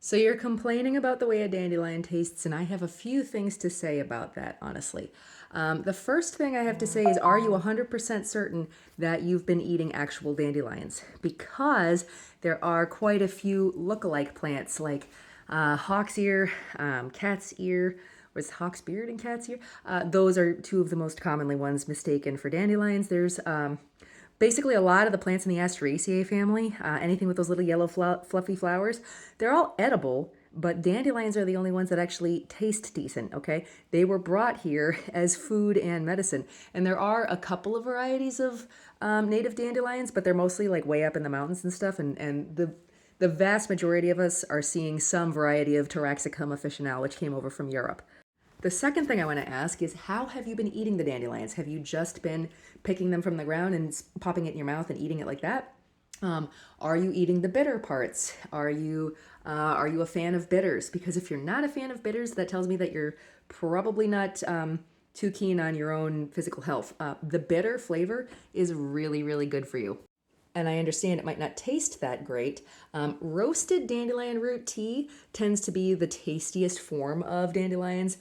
So you're complaining about the way a dandelion tastes, and I have a few things to say about that, honestly. The first thing I have to say is, are you 100% certain that you've been eating actual dandelions? Because there are quite a few look-alike plants like hawk's ear, cat's ear, was hawk's beard and cat's ear? Those are two of the most commonly ones mistaken for dandelions. There's basically a lot of the plants in the Asteraceae family, anything with those little yellow fluffy flowers, they're all edible, but dandelions are the only ones that actually taste decent, okay? They were brought here as food and medicine. And there are a couple of varieties of native dandelions, but they're mostly like way up in the mountains and stuff. And the vast majority of us are seeing some variety of Taraxacum officinale, which came over from Europe. The second thing I want to ask is, how have you been eating the dandelions? Have you just been picking them from the ground and popping it in your mouth and eating it like that? Are you eating the bitter parts? Are you a fan of bitters? Because if you're not a fan of bitters, that tells me that you're probably not too keen on your own physical health. The bitter flavor is really, really good for you, and I understand it might not taste that great. Roasted dandelion root tea tends to be the tastiest form of dandelions,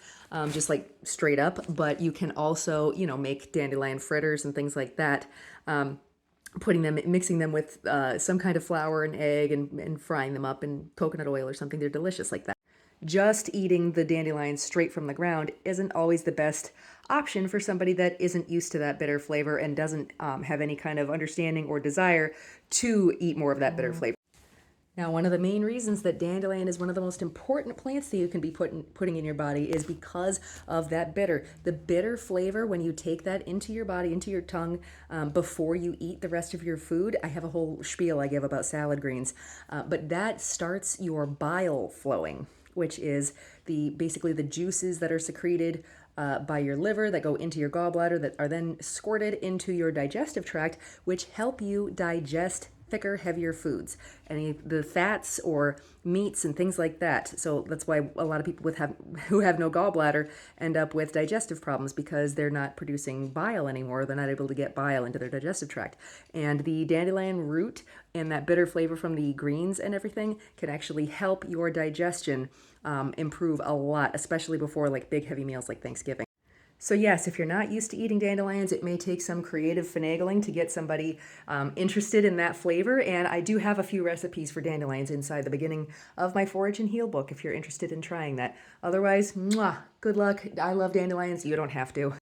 just like straight up, but you can also, make dandelion fritters and things like that. Mixing them with some kind of flour and egg and frying them up in coconut oil or something. They're delicious like that. Just eating the dandelions straight from the ground isn't always the best option for somebody that isn't used to that bitter flavor and doesn't have any kind of understanding or desire to eat more of that bitter flavor. Now, one of the main reasons that dandelion is one of the most important plants that you can be putting in your body is because of that bitter. The bitter flavor, when you take that into your body, into your tongue, before you eat the rest of your food. I have a whole spiel I give about salad greens, but that starts your bile flowing, which is basically the juices that are secreted by your liver that go into your gallbladder that are then squirted into your digestive tract, which help you digest thicker, heavier foods, any the fats or meats and things like that. So that's why a lot of people who have no gallbladder end up with digestive problems, because they're not producing bile anymore. They're not able to get bile into their digestive tract. And the dandelion root and that bitter flavor from the greens and everything can actually help your digestion improve a lot, especially before like big heavy meals like Thanksgiving. So yes, if you're not used to eating dandelions, it may take some creative finagling to get somebody interested in that flavor. And I do have a few recipes for dandelions inside the beginning of my Forage and Heal book if you're interested in trying that. Otherwise, mwah, good luck. I love dandelions. You don't have to.